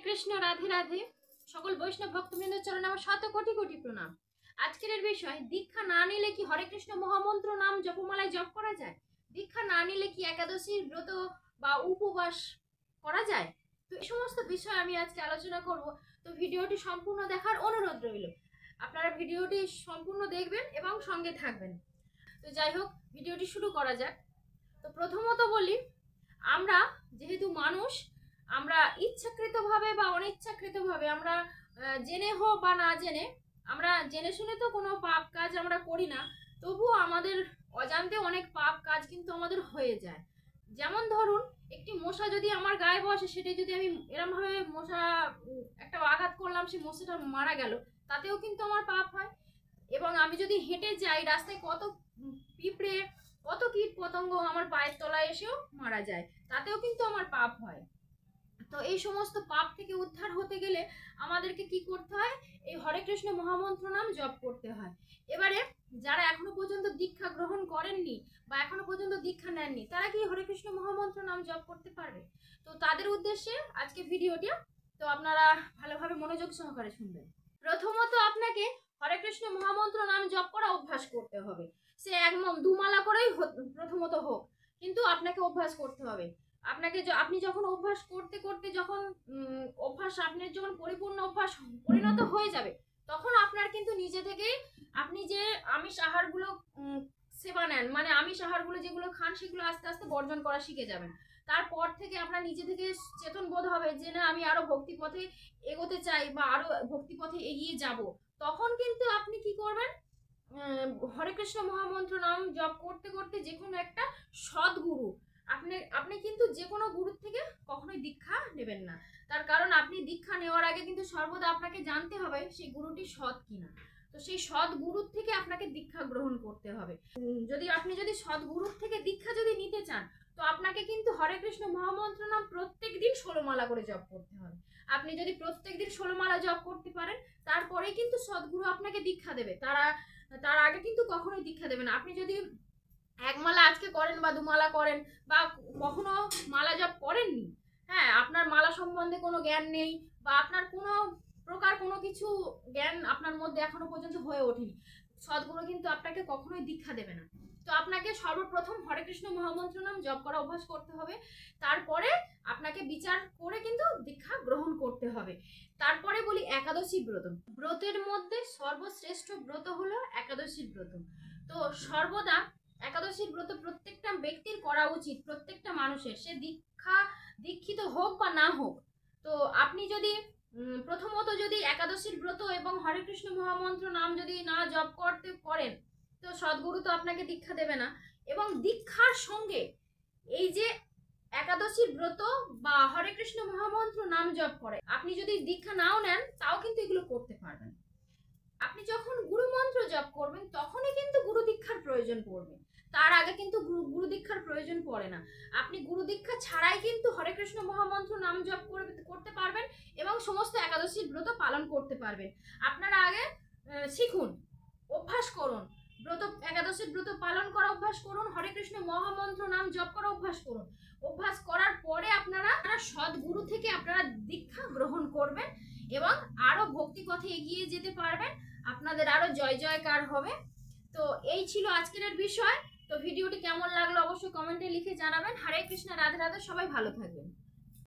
কৃষ্ণ, রাধে রাধে। সকল বৈষ্ণব ভক্তবৃন্দের চরণে আমার শত কোটি কোটি প্রণাম। আজকের বিষয়, দীক্ষা না নিলে কি হরে কৃষ্ণ মহামন্ত্র নাম জপমালায় জপ করা যায়? দীক্ষা না নিলে কি একাদশীর ব্রত বা উপবাস করা যায়? তো এই সমস্ত বিষয় আমি আজকে আলোচনা করব। তো ভিডিওটি সম্পূর্ণ দেখার অনুরোধ রইল। আপনারা ভিডিওটি সম্পূর্ণ দেখবেন এবং সঙ্গে থাকবেন। তো যাই হোক, ভিডিওটি শুরু করা যাক। তো প্রথমত বলি, আমরা যেহেতু মানুষ, আমরা ইচ্ছাকৃতভাবে বা অনিচ্ছাকৃতভাবে, আমরা জেনে হোক বা না জেনে, আমরা জেনে শুনে তো কোনো পাপ কাজ আমরা করি না, তবুও আমাদের অজান্তে অনেক পাপ কাজ কিন্তু আমাদের হয়ে যায়। যেমন ধরুন, একটি মশা যদি আমার গায়ে বসে, সেটাই যদি আমি এরমভাবে মশা একটা আঘাত করলাম, সেই মশাটা মারা গেল, তাতেও কিন্তু আমার পাপ হয়। এবং আমি যদি হেঁটে যাই রাস্তায়, কত পিঁপড়ে, কত কীট পতঙ্গ আমার পায়ের তলায় এসেও মারা যায়, তাতেও কিন্তু আমার পাপ হয়। তো এই সমস্ত পাপ থেকে উদ্ধার হতে গেলে আমাদেরকে কি করতে হয়? এই হরে কৃষ্ণ মহামন্ত্র নাম জপ করতে হয়। এবারে যারা এখনো পর্যন্ত দীক্ষা গ্রহণ করেননি বা এখনো পর্যন্ত দীক্ষা নেননি, তারা কি হরে কৃষ্ণ মহামন্ত্র নাম জপ করতে পারবে? তো তাদের উদ্দেশ্যে আজকে ভিডিওটি। তো আপনারা ভালোভাবে মনোযোগ সহকারে শুনবেন। প্রথমত আপনাকে হরে কৃষ্ণ মহামন্ত্র নাম জপ করা অভ্যাস করতে হবে। সে একদম দুমালা করেই প্রথমত হোক, কিন্তু আপনাকে অভ্যাস করতে হবে। আপনি যখন অভ্যাস করতে করতে যখন অভ্যাস আপনার যখন পরিপূর্ণ অভ্যাস পরিণত হয়ে যাবে, তখন আপনার কিন্তু নিজে থেকেই আপনি যে আমিষ আহারগুলো সেবা নেন, মানে আমিষ আহারগুলো যেগুলো খান, সেগুলো আস্তে আস্তে বর্জন করা শিখে যাবেন। তারপর থেকে আপনার নিজে থেকে চেতন বোধ হবে যে না, আমি আরো ভক্তি পথে এগোতে চাই বা আরো ভক্তি পথে এগিয়ে যাব। তখন কিন্তু আপনি কি করবেন? হরে কৃষ্ণ মহামন্ত্র নাম জপ করতে করতে যে কোনো একটা সদ্গুরু, আপনি কিন্তু যে কোনো গুরুর থেকে কখনোই দীক্ষা নেবেন না। তার কারণ আপনি দীক্ষা নেওয়ার আগে কিন্তু সর্বদা আপনাকে জানতে হবে সেই গুরুটি সৎ কিনা। তো সেই সৎ গুরুর থেকে আপনাকে দীক্ষা গ্রহণ করতে হবে। আপনি যদি সৎ গুরুর থেকে দীক্ষা যদি নিতে চান, তো আপনাকে কিন্তু হরে কৃষ্ণ মহামন্ত্র নাম প্রত্যেক দিন 16 মালা করে জপ করতে হবে। আপনি যদি প্রত্যেক দিন 16 মালা জপ করতে পারেন, তারপরেই কিন্তু সদ্গুরু আপনাকে দীক্ষা দেবে। তার আগে কিন্তু কখনোই দীক্ষা দেবে না। আপনি যদি এক মালা আজকে করেন বা দুমালা করেন বা কখনো মালা জপ করেননি, হ্যাঁ, আপনার মালা সম্বন্ধে কোনো জ্ঞান নেই বা আপনার কোনো প্রকার কোনো কিছু জ্ঞান আপনার মধ্যে এখনো পর্যন্ত হয়ে ওঠেনি, সদ্গুরু কিন্তু আপনাকে কখনোই দীক্ষা দেবে না। তো আপনাকে সর্বপ্রথম হরে কৃষ্ণ মহামন্ত্র নাম জপ করা অভ্যাস করতে হবে। তারপরে আপনাকে বিচার করে কিন্তু দীক্ষা গ্রহণ করতে হবে। তারপরে বলি একাদশী ব্রত। ব্রতের মধ্যে সর্বশ্রেষ্ঠ ব্রত হলো একাদশী ব্রত। তো সর্বদা একাদশীর ব্রত প্রত্যেকটা ব্যক্তির করা উচিত, প্রত্যেকটা মানুষের, সে দীক্ষিত হোক বা না হোক। তো আপনি যদি প্রথমত যদি একাদশীর ব্রত এবং হরে কৃষ্ণ মহামন্ত্র নাম যদি না জপ করেন, তো সদ্গুরু তো আপনাকে দীক্ষা দেবে না। এবং দীক্ষার সঙ্গে এই যে একাদশীর ব্রত বা হরে কৃষ্ণ মহামন্ত্র নাম জপ করে, আপনি যদি দীক্ষা নাও নেন, তাও কিন্তু এগুলো করতে পারবেন। আপনি যখন গুরু মন্ত্র জপ করবেন, তখনই কিন্তু গুরু দীক্ষার প্রয়োজন পড়বে। তার আগে কিন্তু গুরু দীক্ষার প্রয়োজন পড়ে না। আপনি গুরু দীক্ষা ছাড়াই কিন্তু হরে কৃষ্ণ মহামন্ত্র নাম জপ করতে পারবেন এবং সমস্ত একাদশীর ব্রত পালন করতে পারবেন। আপনারা আগে শিখুন, অভ্যাস করুন, একাদশীর ব্রত পালন করা অভ্যাস করুন, হরে কৃষ্ণ মহামন্ত্র নাম জপ করা অভ্যাস করুন। অভ্যাস করার পরে আপনারা সদ্গুরু থেকে আপনারা দীক্ষা গ্রহণ করবেন এবং আরো ভক্তি পথে এগিয়ে যেতে পারবেন। আপনাদের আরো জয় জয়কার হবে। তো এই ছিল আজকের বিষয়। তো ভিডিওটি কেমন লাগলো অবশ্যই কমেন্টে লিখে জানাবেন। হরে কৃষ্ণ, রাধে রাধে। সবাই ভালো থাকবেন।